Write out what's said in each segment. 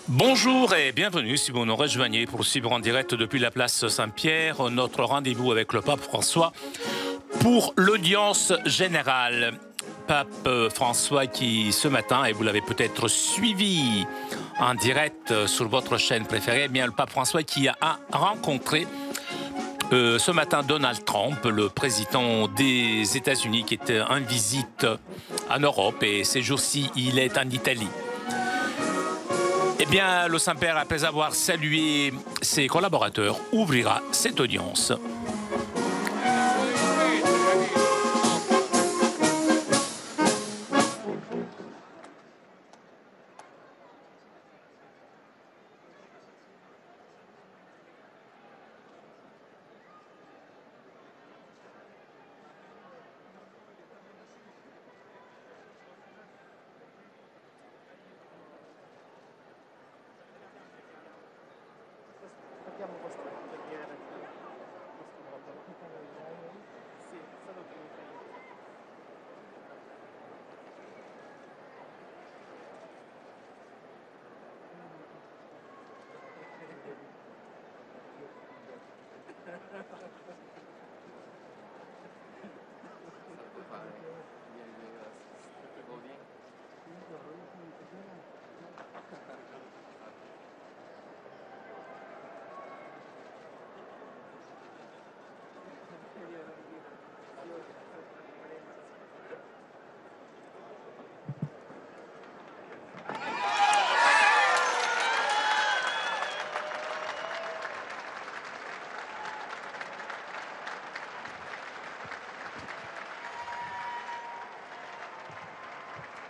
Bonjour et bienvenue si vous nous rejoignez pour suivre en direct depuis la place Saint-Pierre notre rendez-vous avec le pape François pour l'audience générale. Pape François qui ce matin, et vous l'avez peut-être suivi en direct sur votre chaîne préférée, eh bien le pape François qui a rencontré ce matin Donald Trump, le président des États-Unis qui était en visite en Europe et ces jours-ci il est en Italie. Eh bien, le Saint-Père, après avoir salué ses collaborateurs, ouvrira cette audience.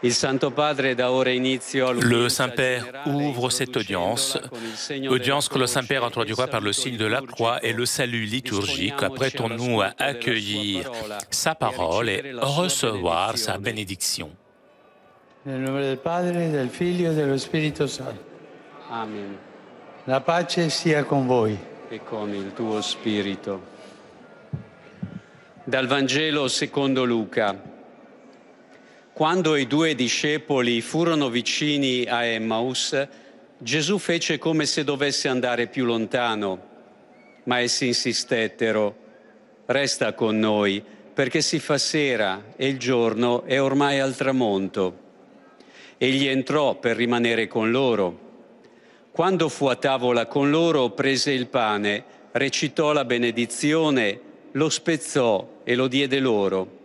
Le Saint-Père ouvre cette audience que le Saint-Père introduira par le signe de la croix et le salut liturgique. Apprêtons-nous à accueillir sa parole et recevoir sa bénédiction. Nel nome del Padre, del Figlio e dello Spirito Santo. Amen. La pace sia con voi. E con il tuo spirito. Dal Vangelo secondo Luca. Quando i due discepoli furono vicini a Emmaus, Gesù fece come se dovesse andare più lontano, ma essi insistettero: «Resta con noi, perché si fa sera e il giorno è ormai al tramonto». Egli entrò per rimanere con loro. Quando fu a tavola con loro, prese il pane, recitò la benedizione, lo spezzò e lo diede loro.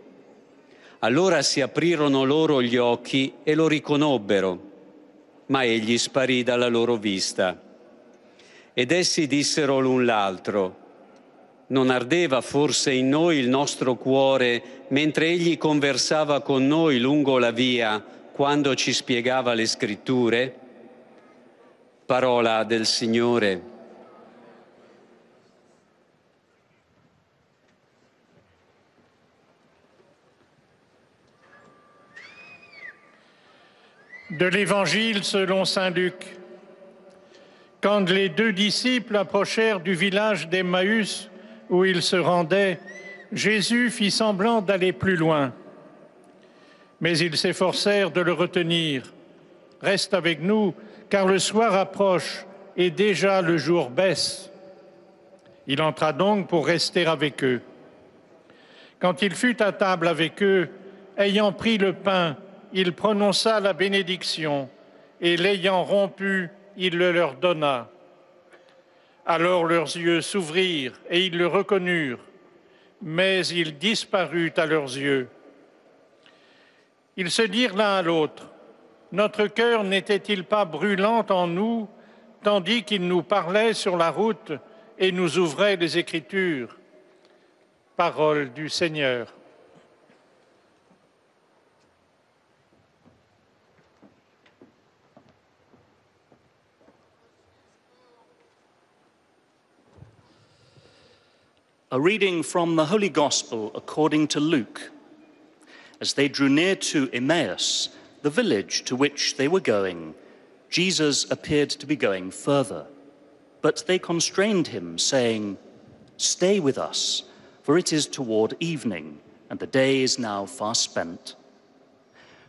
Allora si aprirono loro gli occhi e lo riconobbero, ma egli sparì dalla loro vista. Ed essi dissero l'un l'altro: «Non ardeva forse in noi il nostro cuore mentre egli conversava con noi lungo la via, quando ci spiegava le scritture?» Parola del Signore. De l'Évangile selon saint Luc. Quand les deux disciples approchèrent du village d'Emmaüs où ils se rendaient, Jésus fit semblant d'aller plus loin. Mais ils s'efforcèrent de le retenir. « Reste avec nous, car le soir approche et déjà le jour baisse. » Il entra donc pour rester avec eux. Quand il fut à table avec eux, ayant pris le pain, il prononça la bénédiction et l'ayant rompu, il le leur donna. Alors leurs yeux s'ouvrirent et ils le reconnurent, mais il disparut à leurs yeux. Ils se dirent l'un à l'autre: « Notre cœur n'était-il pas brûlant en nous, tandis qu'il nous parlait sur la route et nous ouvrait les Écritures ?» Parole du Seigneur. A reading from the Holy Gospel according to Luke. As they drew near to Emmaus, the village to which they were going, Jesus appeared to be going further. But they constrained him, saying, "Stay with us, for it is toward evening, and the day is now far spent."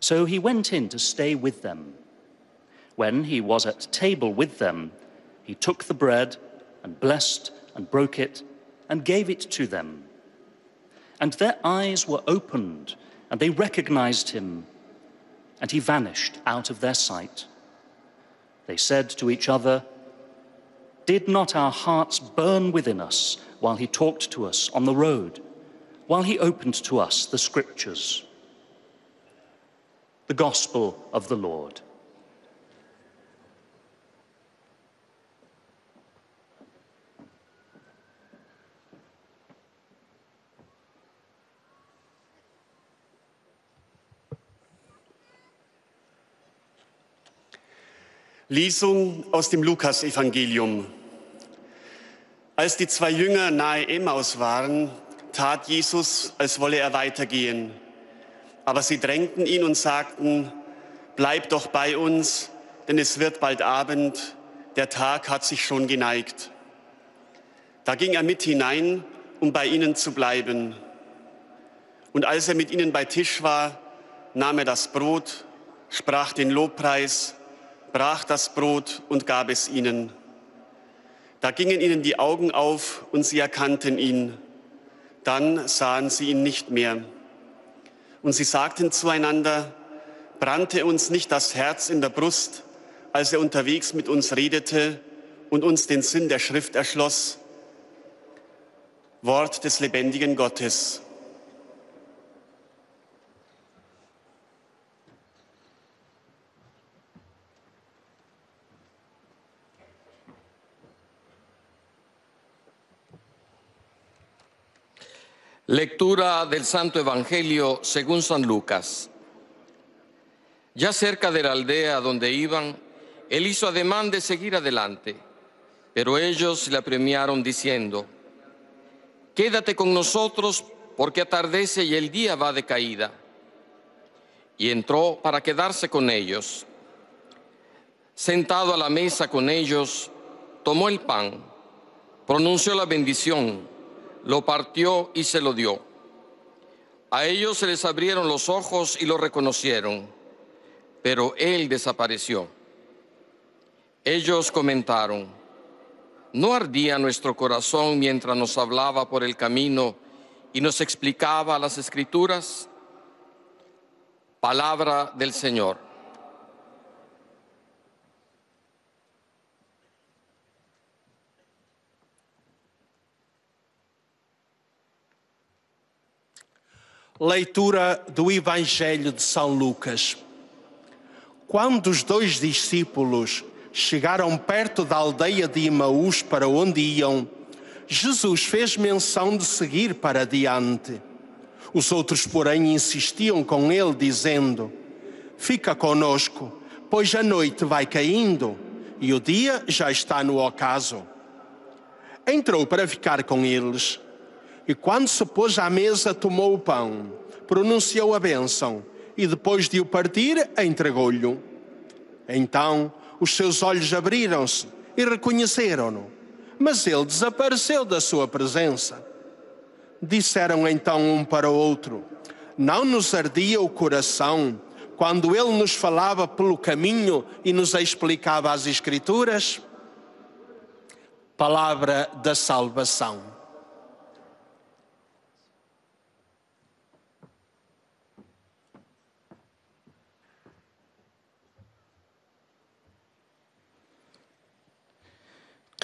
So he went in to stay with them. When he was at table with them, he took the bread and blessed and broke it and gave it to them. And their eyes were opened, and they recognized him, and he vanished out of their sight. They said to each other, "Did not our hearts burn within us while he talked to us on the road, while he opened to us the scriptures?" The Gospel of the Lord. Lesung aus dem Lukasevangelium. Als die zwei Jünger nahe Emmaus waren, tat Jesus, als wolle er weitergehen. Aber sie drängten ihn und sagten, bleib doch bei uns, denn es wird bald Abend, der Tag hat sich schon geneigt. Da ging er mit hinein, um bei ihnen zu bleiben. Und als er mit ihnen bei Tisch war, nahm er das Brot, sprach den Lobpreis, brach das Brot und gab es ihnen. Da gingen ihnen die Augen auf und sie erkannten ihn. Dann sahen sie ihn nicht mehr. Und sie sagten zueinander, brannte uns nicht das Herz in der Brust, als er unterwegs mit uns redete und uns den Sinn der Schrift erschloss? Wort des lebendigen Gottes. Lectura del Santo Evangelio según San Lucas. Ya cerca de la aldea donde iban, él hizo ademán de seguir adelante, pero ellos le apremiaron diciendo, «Quédate con nosotros porque atardece y el día va de caída». Y entró para quedarse con ellos. Sentado a la mesa con ellos, tomó el pan, pronunció la bendición, lo partió y se lo dio. A ellos se les abrieron los ojos y lo reconocieron, pero él desapareció. Ellos comentaron, ¿no ardía nuestro corazón mientras nos hablaba por el camino y nos explicaba las Escrituras? Palabra del Señor. Leitura do Evangelho de São Lucas. Quando os dois discípulos chegaram perto da aldeia de Emaús para onde iam, Jesus fez menção de seguir para adiante. Os outros, porém, insistiam com ele, dizendo, fica conosco, pois a noite vai caindo e o dia já está no ocaso. Entrou para ficar com eles. E quando se pôs à mesa, tomou o pão, pronunciou a bênção e depois de o partir, entregou-lhe. Então os seus olhos abriram-se e reconheceram-no, mas ele desapareceu da sua presença. Disseram então um para o outro, não nos ardia o coração quando ele nos falava pelo caminho e nos explicava as Escrituras? Palavra da salvação.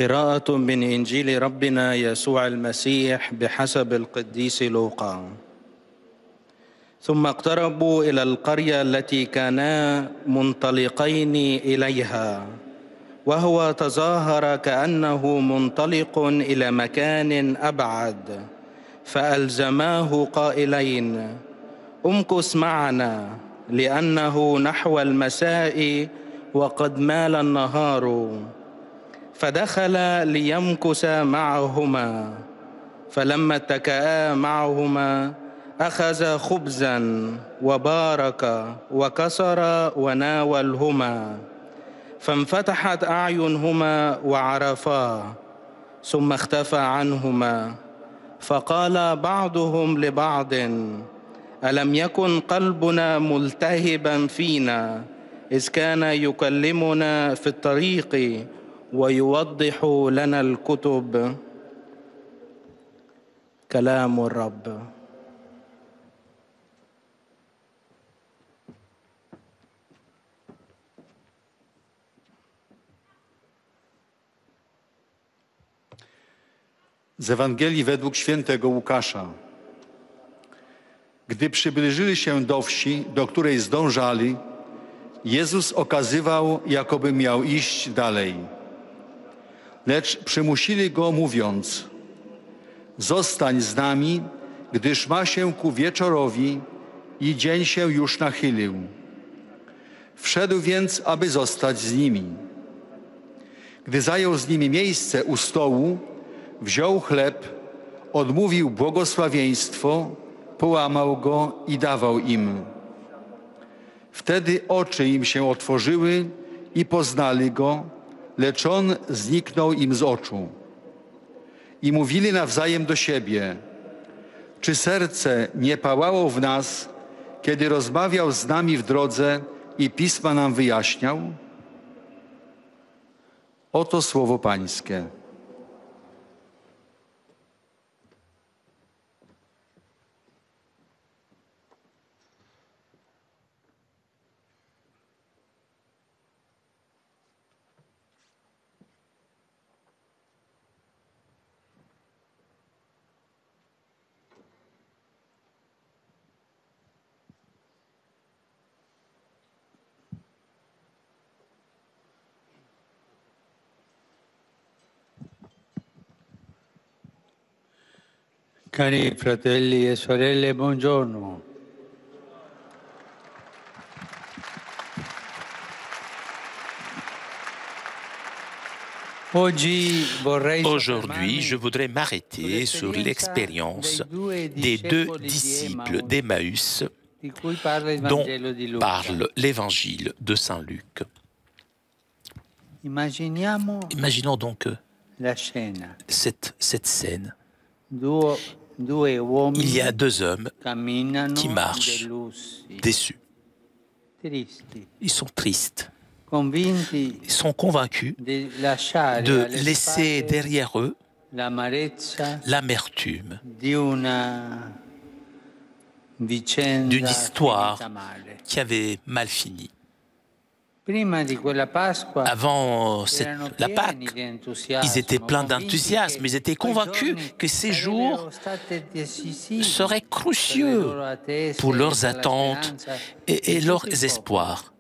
قراءة من إنجيل ربنا يسوع المسيح بحسب القديس لوقا. ثم اقتربوا إلى القرية التي كانا منطلقين إليها، وهو تظاهر كأنه منطلق إلى مكان أبعد، فألزماه قائلين: امكث معنا، لأنه نحو المساء وقد مال النهار. فدخل ليمكث معهما، فلما اتكأا معهما أخذ خبزا وبارك وكسر وناولهما، فانفتحت أعينهما وعرفاه، ثم اختفى عنهما. فقال بعضهم لبعض: ألم يكن قلبنا ملتهبا فينا إذ كان يكلمنا في الطريق ويوضح لنا الكتب. كلام الرب. Z Ewangelii według świętego Łukasza. Gdy przybliżyli się do wsi, do której zdążali, Jezus okazywał, jakoby miał iść dalej. Lecz przymusili go, mówiąc: zostań z nami, gdyż ma się ku wieczorowi i dzień się już nachylił. Wszedł więc, aby zostać z nimi. Gdy zajął z nimi miejsce u stołu, wziął chleb, odmówił błogosławieństwo, połamał go i dawał im. Wtedy oczy im się otworzyły i poznali go, lecz on zniknął im z oczu. I mówili nawzajem do siebie: czy serce nie pałało w nas, kiedy rozmawiał z nami w drodze i pisma nam wyjaśniał? Oto słowo Pańskie. Cari fratelli e sorelle, buongiorno. Aujourd'hui, je voudrais m'arrêter sur l'expérience des deux disciples d'Emmaüs dont parle l'évangile de Saint Luc. Imaginons donc cette scène. Il y a deux hommes qui marchent déçus. Ils sont tristes. Ils sont convaincus de laisser derrière eux l'amertume d'une histoire qui avait mal fini. Avant la Pâque, ils étaient pleins d'enthousiasme, ils étaient convaincus que ces jours seraient cruciaux pour leurs attentes et leurs espoirs,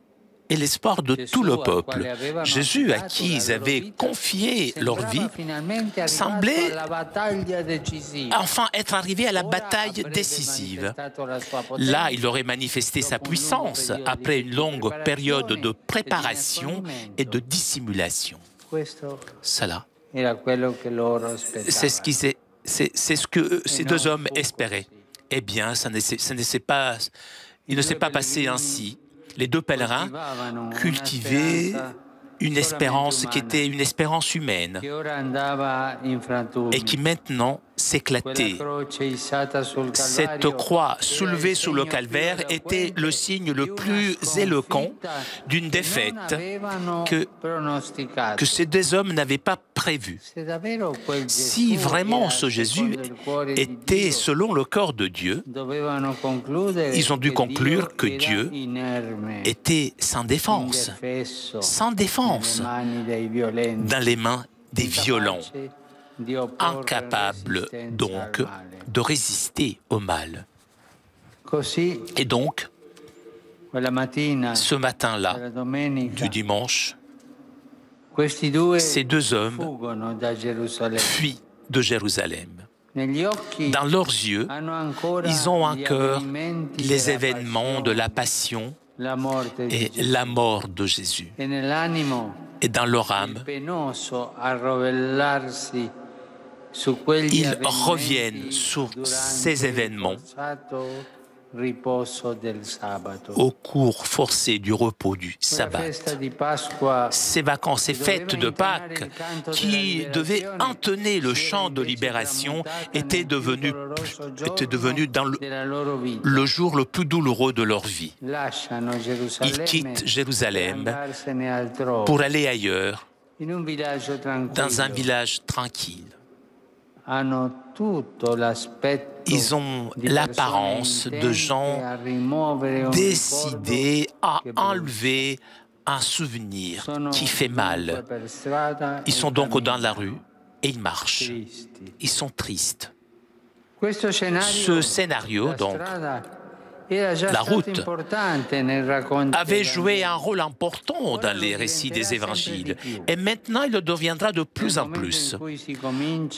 et l'espoir de tout le peuple. Jésus, à qui ils avaient confié leur vie, semblait enfin être arrivé à la bataille décisive. Là, il aurait manifesté sa puissance après une longue période de préparation et de dissimulation. Cela, c'est ce que ces deux hommes espéraient. Eh bien, il ne s'est pas passé ainsi. Les deux pèlerins cultivaient une espérance qui était une espérance humaine et qui maintenant s'éclatait. Cette croix soulevée sous le calvaire était le signe le plus éloquent d'une défaite que ces deux hommes n'avaient pas prévue. Si vraiment ce Jésus était selon le cœur de Dieu, ils ont dû conclure que Dieu était sans défense dans les mains des violents, incapable donc de résister au mal. Et donc, ce matin-là, du dimanche, ces deux hommes fuient de Jérusalem. Dans leurs yeux, ils ont encore les événements de la passion et la mort de Jésus. Et dans leur âme, ils reviennent sur ces événements au cours forcé du repos du sabbat. Ces vacances, ces fêtes de Pâques qui devaient entonner le chant de libération étaient devenues dans le jour le plus douloureux de leur vie. Ils quittent Jérusalem pour aller ailleurs, dans un village tranquille. Ils ont l'apparence de gens décidés à enlever un souvenir qui fait mal. Ils sont donc dans la rue et ils marchent. Ils sont tristes. Ce scénario, donc, la route, avait joué un rôle important dans les récits des évangiles et maintenant il le deviendra de plus en plus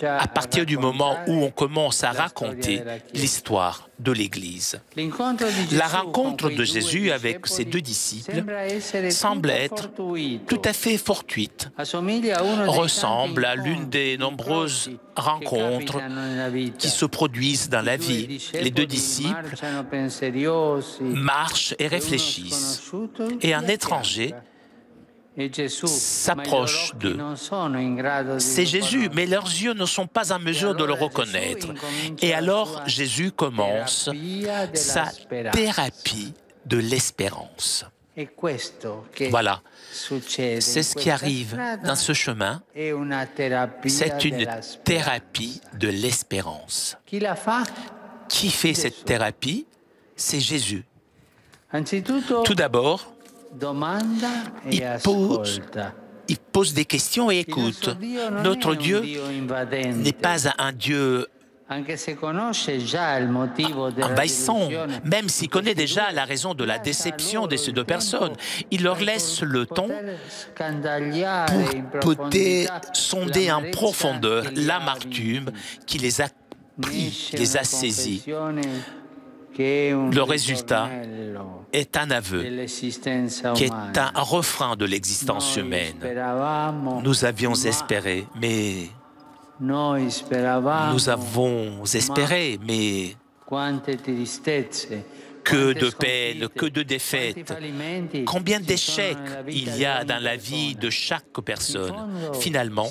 à partir du moment où on commence à raconter l'histoire de l'Église. La rencontre de Jésus avec ses deux disciples semble être tout à fait fortuite, ressemble à l'une des nombreuses rencontres qui se produisent dans la vie. Les deux disciples marchent et réfléchissent, et un étranger s'approche d'eux. C'est Jésus, mais leurs yeux ne sont pas en mesure de le reconnaître. Et alors Jésus commence sa thérapie de l'espérance. Voilà, c'est ce qui arrive dans ce chemin. C'est une thérapie de l'espérance. Qui fait cette thérapie? C'est Jésus. Tout d'abord, il pose des questions et écoute. Notre Dieu n'est pas un Dieu envahissant, même s'il connaît déjà la raison de la déception de ces deux personnes. Il leur laisse le temps pour peut-être sonder en profondeur l'amertume qui les a pris, qui les a saisis. Le résultat est un aveu, qui est un refrain de l'existence humaine. Nous avions espéré, mais que de peine, que de défaites. Combien d'échecs il y a dans la vie de chaque personne. Finalement,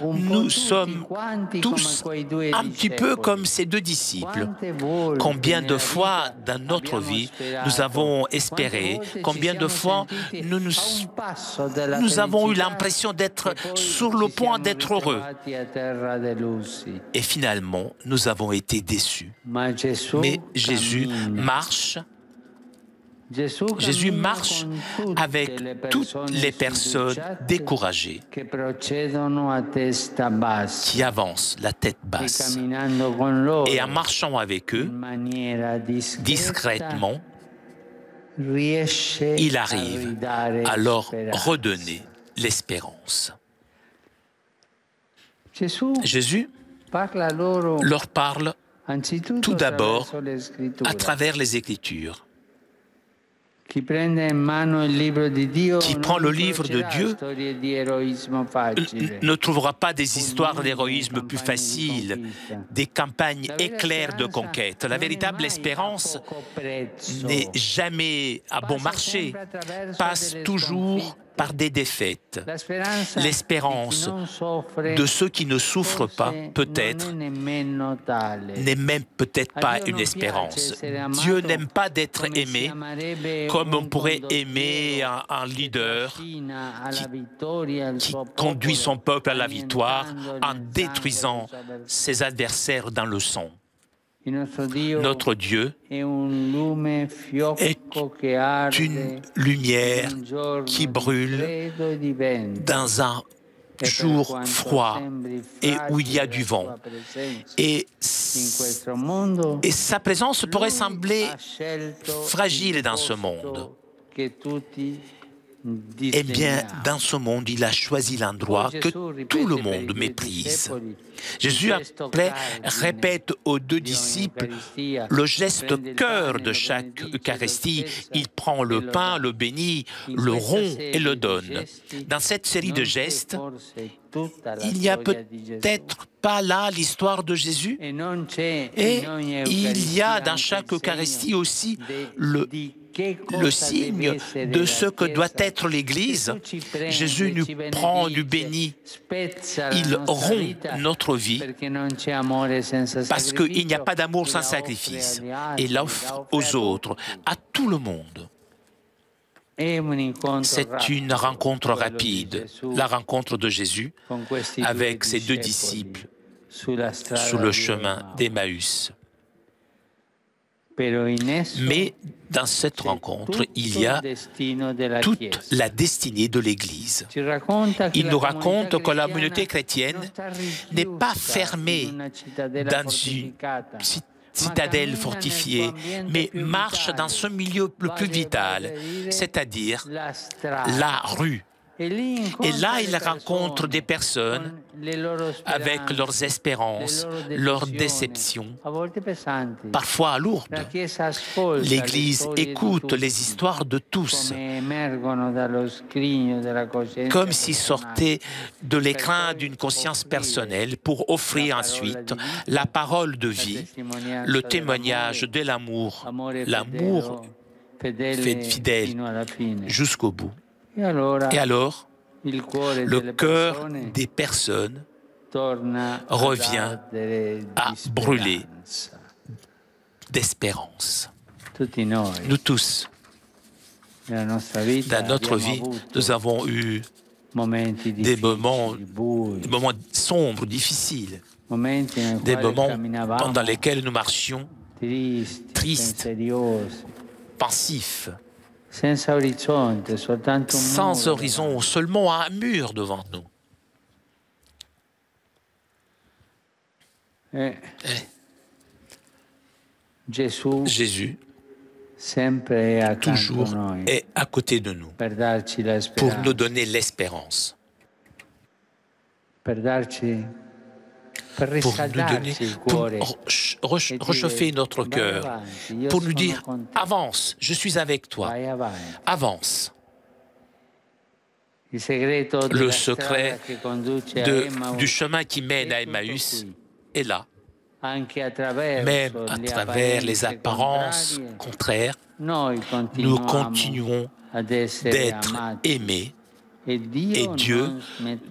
nous sommes tous un petit peu comme ces deux disciples. Combien de fois dans notre vie nous avons espéré, combien de fois nous avons eu l'impression d'être sur le point d'être heureux. Et finalement, nous avons été déçus. Mais Jésus marche. Jésus marche avec toutes les personnes découragées qui avancent la tête basse. Et en marchant avec eux, discrètement, il arrive à leur redonner l'espérance. Jésus leur parle tout d'abord à travers les Écritures. Qui prend le livre de Dieu ne trouvera pas des histoires d'héroïsme plus faciles, des campagnes éclairs de conquête. La véritable espérance n'est jamais à bon marché, passe toujours par des défaites. L'espérance de ceux qui ne souffrent pas, peut-être, n'est même peut-être pas une espérance. Dieu n'aime pas d'être aimé comme on pourrait aimer un leader qui conduit son peuple à la victoire en détruisant ses adversaires dans le sang. Notre Dieu est une lumière qui brûle dans un jour froid et où il y a du vent. Et sa présence pourrait sembler fragile dans ce monde. Eh bien, dans ce monde, il a choisi l'endroit que tout le monde méprise. Jésus après répète aux deux disciples le geste cœur de chaque Eucharistie. Il prend le pain, le bénit, le rompt et le donne. Dans cette série de gestes, il n'y a peut-être pas là l'histoire de Jésus. Et il y a dans chaque Eucharistie aussi le signe de ce que doit être l'Église. Jésus nous prend, nous bénit, il rompt notre vie parce qu'il n'y a pas d'amour sans sacrifice et l'offre aux autres, à tout le monde. C'est une rencontre rapide, la rencontre de Jésus avec ses deux disciples sur le chemin d'Emmaüs. Mais dans cette rencontre, il y a toute la destinée de l'Église. Il nous raconte que la communauté chrétienne n'est pas fermée dans une citadelle fortifiée, mais marche dans ce milieu le plus vital, c'est-à-dire la rue. Et là, il rencontre des personnes avec leurs espérances, leurs déceptions, parfois lourdes. L'Église écoute les histoires de tous, comme s'ils sortaient de l'écran d'une conscience personnelle pour offrir ensuite la parole de vie, le témoignage de l'amour, l'amour fidèle jusqu'au bout. Et alors, le cœur des personnes revient à brûler d'espérance. Nous tous, dans notre vie, nous avons eu des moments sombres, difficiles, des moments pendant lesquels nous marchions tristes, pensifs, sans horizon, seulement un mur devant nous. Jésus, toujours, est à côté de nous pour nous donner l'espérance. Pour nous donner, pour réchauffer notre cœur, pour nous dire « Avance, je suis avec toi, avance ». Le secret du chemin qui mène à Emmaüs est là. Même à travers les apparences contraires, nous continuons d'être aimés et Dieu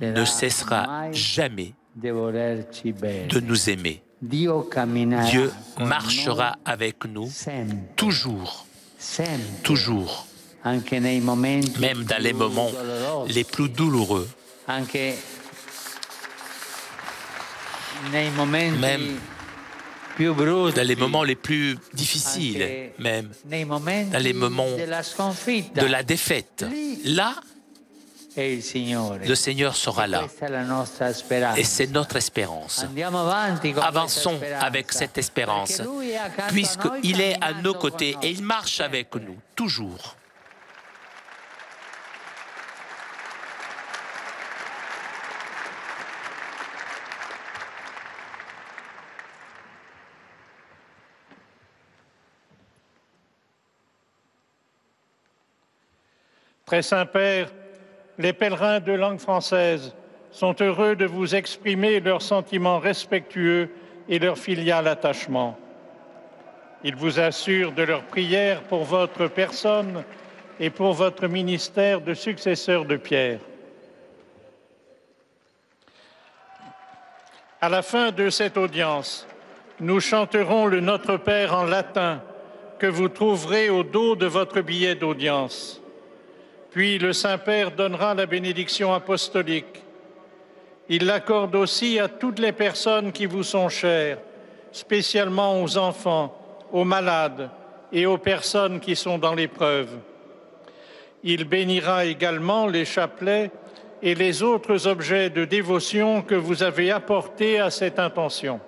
ne cessera jamais de nous aimer. Dieu marchera avec nous toujours, toujours, même dans les moments les plus douloureux, même dans les moments les plus difficiles, même dans les moments de la défaite. Là, le Seigneur sera là. Et c'est notre espérance. Avançons avec cette espérance, puisqu'il est à nos côtés et il marche avec nous, toujours. Très Saint-Père, les pèlerins de langue française sont heureux de vous exprimer leurs sentiments respectueux et leur filial attachement. Ils vous assurent de leur prière pour votre personne et pour votre ministère de successeur de Pierre. À la fin de cette audience, nous chanterons le Notre Père en latin que vous trouverez au dos de votre billet d'audience. Puis le Saint-Père donnera la bénédiction apostolique. Il l'accorde aussi à toutes les personnes qui vous sont chères, spécialement aux enfants, aux malades et aux personnes qui sont dans l'épreuve. Il bénira également les chapelets et les autres objets de dévotion que vous avez apportés à cette intention.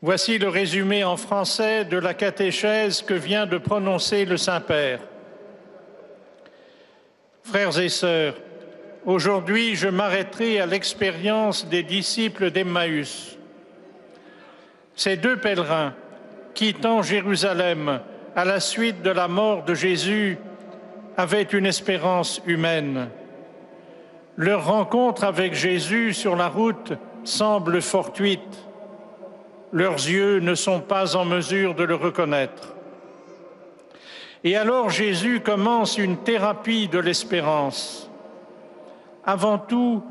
Voici le résumé en français de la catéchèse que vient de prononcer le Saint-Père. Frères et sœurs, aujourd'hui je m'arrêterai à l'expérience des disciples d'Emmaüs. Ces deux pèlerins, quittant Jérusalem à la suite de la mort de Jésus, avaient une espérance humaine. Leur rencontre avec Jésus sur la route semble fortuite. Leurs yeux ne sont pas en mesure de le reconnaître. Et alors Jésus commence une thérapie de l'espérance. Avant tout,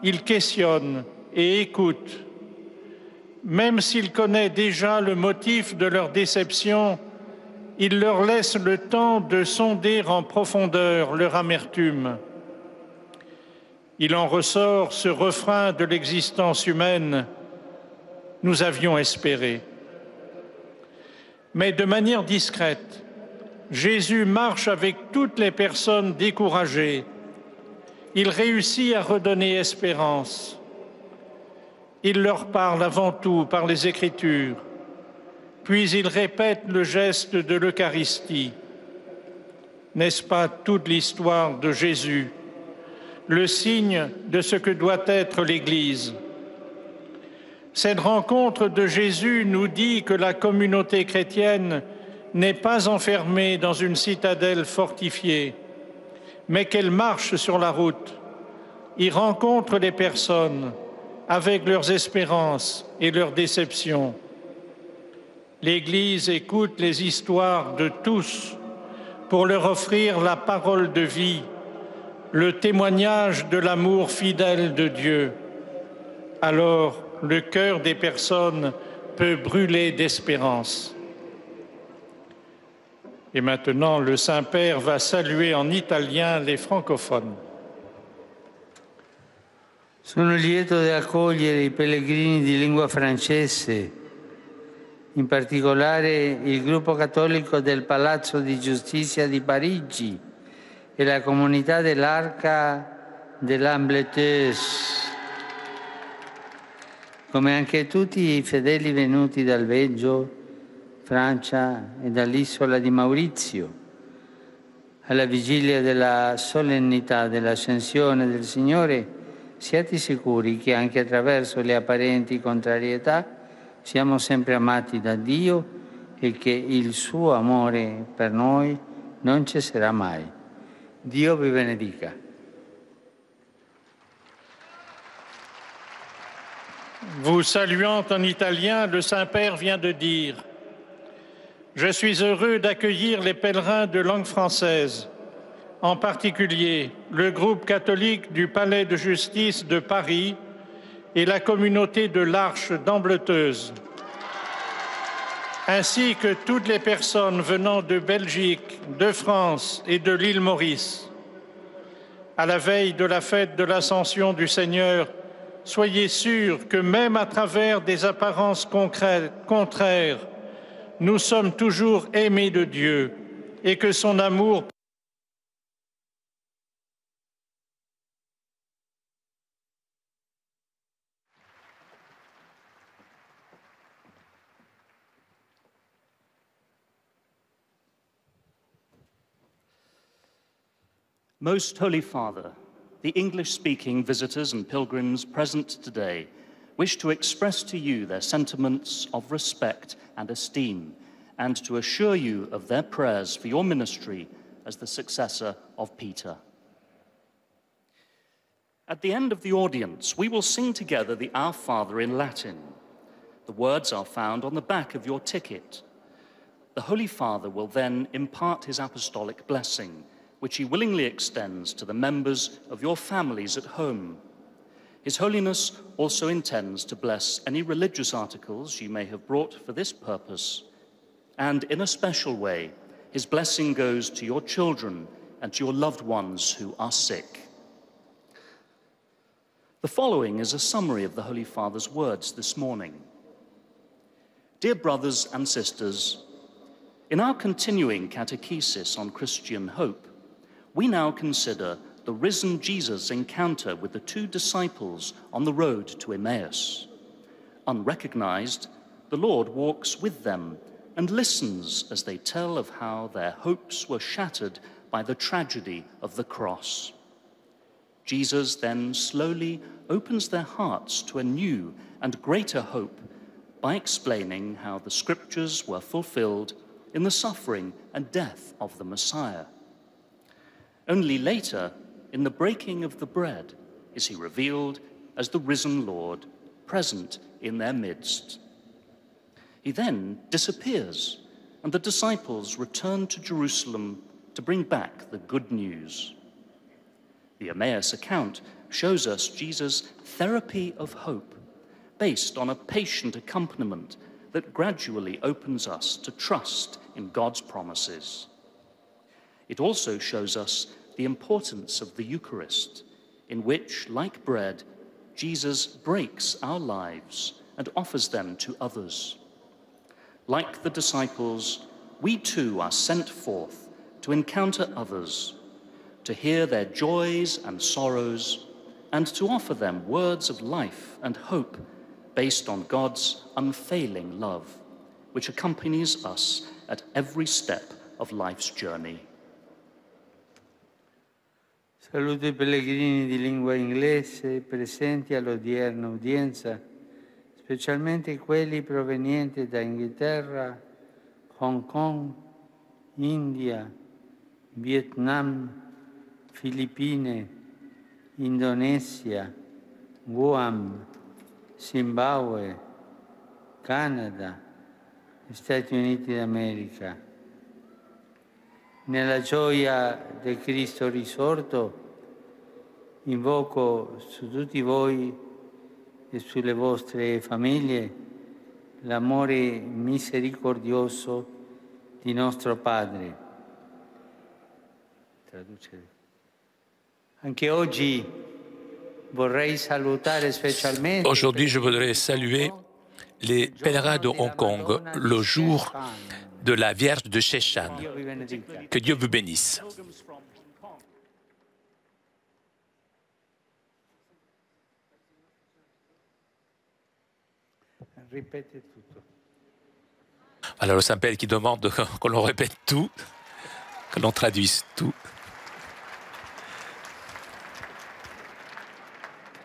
il questionne et écoute. Même s'il connaît déjà le motif de leur déception, il leur laisse le temps de sonder en profondeur leur amertume. Il en ressort ce refrain de l'existence humaine: nous avions espéré. Mais de manière discrète, Jésus marche avec toutes les personnes découragées. Il réussit à redonner espérance. Il leur parle avant tout par les Écritures, puis il répète le geste de l'Eucharistie. N'est-ce pas toute l'histoire de Jésus, le signe de ce que doit être l'Église? Cette rencontre de Jésus nous dit que la communauté chrétienne n'est pas enfermée dans une citadelle fortifiée, mais qu'elle marche sur la route, y rencontre les personnes avec leurs espérances et leurs déceptions. L'Église écoute les histoires de tous pour leur offrir la parole de vie, le témoignage de l'amour fidèle de Dieu. Alors, le cœur des personnes peut brûler d'espérance. Et maintenant, le Saint-Père va saluer en italien les francophones. Sono lieto di accogliere I pellegrini di lingua francese, in particolare il gruppo cattolico del Palazzo di Giustizia di Parigi e la comunità dell'Arca de l'Ambleteuse, come anche tutti I fedeli venuti dal Belgio, Francia e dall'isola di Maurizio, alla vigilia della solennità dell'Ascensione del Signore. Siate sicuri che anche attraverso le apparenti contrarietà siamo sempre amati da Dio e che il suo amore per noi non cesserà mai. Dio vi benedica. Vous saluant en italien, le Saint-Père vient de dire: je suis heureux d'accueillir les pèlerins de langue française, en particulier le groupe catholique du Palais de Justice de Paris et la communauté de l'Arche d'Ambleteuse, ainsi que toutes les personnes venant de Belgique, de France et de l'île Maurice. À la veille de la fête de l'Ascension du Seigneur, soyez sûrs que même à travers des apparences contraires, nous sommes toujours aimés de Dieu et que son amour Most Holy Father, the English-speaking visitors and pilgrims present today wish to express to you their sentiments of respect and esteem, and to assure you of their prayers for your ministry as the successor of Peter. At the end of the audience, we will sing together the Our Father in Latin. The words are found on the back of your ticket. The Holy Father will then impart his apostolic blessing, which he willingly extends to the members of your families at home. His Holiness also intends to bless any religious articles you may have brought for this purpose. And in a special way, his blessing goes to your children and to your loved ones who are sick. The following is a summary of the Holy Father's words this morning. Dear brothers and sisters, in our continuing catechesis on Christian hope, we now consider the risen Jesus' encounter with the two disciples on the road to Emmaus. Unrecognized, the Lord walks with them and listens as they tell of how their hopes were shattered by the tragedy of the cross. Jesus then slowly opens their hearts to a new and greater hope by explaining how the scriptures were fulfilled in the suffering and death of the Messiah. Only later, in the breaking of the bread, is he revealed as the risen Lord, present in their midst. He then disappears, and the disciples return to Jerusalem to bring back the good news. The Emmaus account shows us Jesus' therapy of hope, based on a patient accompaniment that gradually opens us to trust in God's promises. It also shows us the importance of the Eucharist, in which, like bread, Jesus breaks our lives and offers them to others. Like the disciples, we too are sent forth to encounter others, to hear their joys and sorrows, and to offer them words of life and hope based on God's unfailing love, which accompanies us at every step of life's journey. Saluto i pellegrini di lingua inglese presenti all'odierna udienza, specialmente quelli provenienti da Inghilterra, Hong Kong, India, Vietnam, Filippine, Indonesia, Guam, Zimbabwe, Canada, Stati Uniti d'America. Nella gioia del Cristo risorto, invoco su tutti voi e sulle vostre famiglie l'amore misericordioso di nostro Padre. Anche oggi vorrei salutare specialmente. Aujourd'hui, je voudrais saluer les pèlerins de Hong Kong le jour de la Vierge de Sheshan. Que Dieu vous bénisse. Alors le Saint-Père qui demande que l'on répète tout, que l'on traduise tout.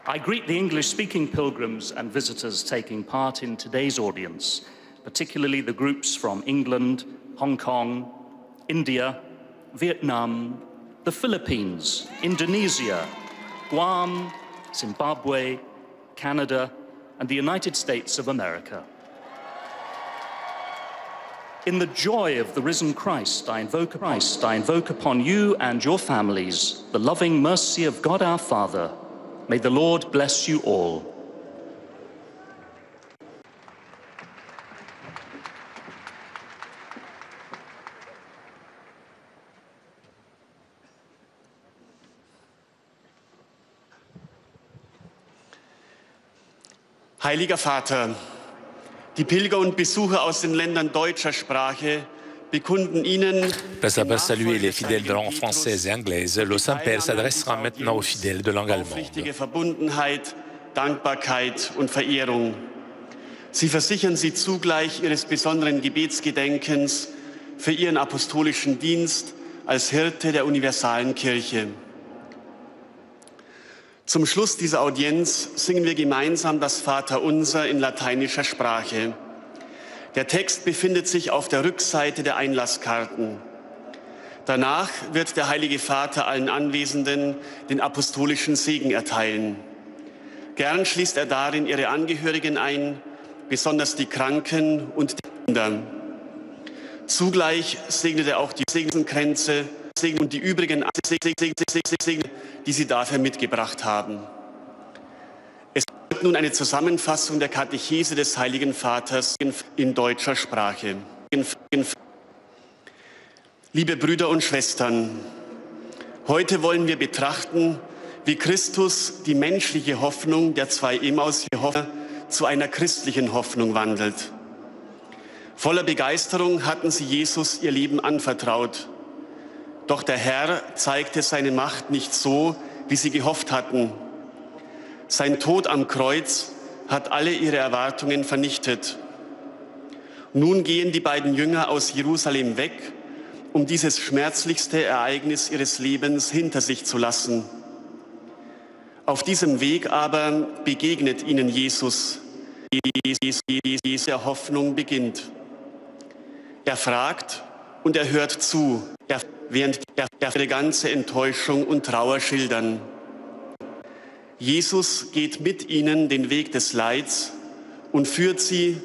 I greet the English-speaking pilgrims and visitors taking part in today's audience, particularly the groups from England, Hong Kong, India, Vietnam, the Philippines, Indonesia, Guam, Zimbabwe, Canada, and the United States of America. In the joy of the risen Christ, I invoke upon you and your families the loving mercy of God our Father. May the Lord bless you all. Heiliger Vater, die Pilger und Besucher aus den Ländern deutscher Sprache bekunden Ihnen. Après avoir salué les fidèles de langue française et anglaise, le Saint-Père s'adressera maintenant aux fidèles de langue allemande. Aufrichtige Verbundenheit, Dankbarkeit und Verehrung. Sie versichern Sie zugleich Ihres besonderen Gebetsgedenkens für Ihren apostolischen Dienst als Hirte der universalen Kirche. Zum Schluss dieser Audienz singen wir gemeinsam das Vaterunser in lateinischer Sprache. Der Text befindet sich auf der Rückseite der Einlasskarten. Danach wird der Heilige Vater allen Anwesenden den apostolischen Segen erteilen. Gern schließt er darin ihre Angehörigen ein, besonders die Kranken und die Kinder. Zugleich segnet er auch die Segenskränze und die übrigen Segen, die sie dafür mitgebracht haben. Es wird nun eine Zusammenfassung der Katechese des Heiligen Vaters in deutscher Sprache. Liebe Brüder und Schwestern, heute wollen wir betrachten, wie Christus die menschliche Hoffnung der zwei Emmaus-Jünger zu einer christlichen Hoffnung wandelt. Voller Begeisterung hatten sie Jesus ihr Leben anvertraut. Doch der Herr zeigte seine Macht nicht so, wie sie gehofft hatten. Sein Tod am Kreuz hat alle ihre Erwartungen vernichtet. Nun gehen die beiden Jünger aus Jerusalem weg um dieses schmerzlichste Ereignis ihres Lebens hinter sich zu lassen. Auf diesem Weg aber begegnet ihnen Jesus, der Hoffnung beginnt. Er fragt und er hört zu, während er ihre ganze Enttäuschung und Trauer schildern. Jesus geht mit ihnen den Weg des Leids und führt sie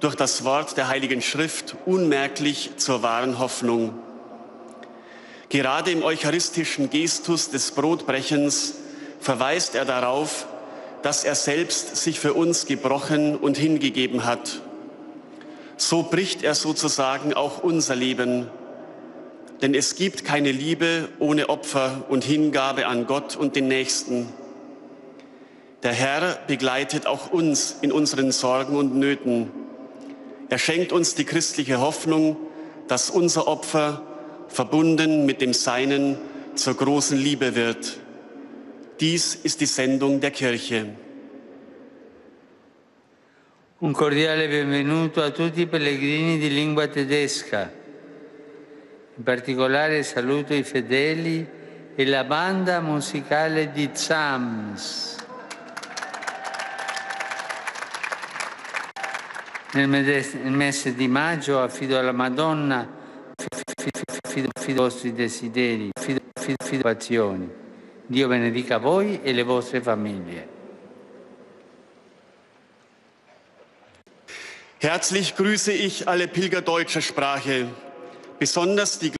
durch das Wort der Heiligen Schrift unmerklich zur wahren Hoffnung. Gerade im eucharistischen Gestus des Brotbrechens verweist er darauf, dass er selbst sich für uns gebrochen und hingegeben hat. So bricht er sozusagen auch unser Leben. Denn es gibt keine Liebe ohne Opfer und Hingabe an Gott und den Nächsten. Der Herr begleitet auch uns in unseren Sorgen und Nöten. Er schenkt uns die christliche Hoffnung, dass unser Opfer verbunden mit dem Seinen zur großen Liebe wird. Dies ist die Sendung der Kirche. Un cordiale benvenuto a tutti i pellegrini di lingua tedesca. In particolare saluto i fedeli e la banda musicale di Zams. Nel mese di maggio affido alla Madonna fido i vostri desideri, fido azioni. Dio benedica voi e le vostre famiglie. Herzlich grüße ich alle Pilger deutscher Sprache, besonders die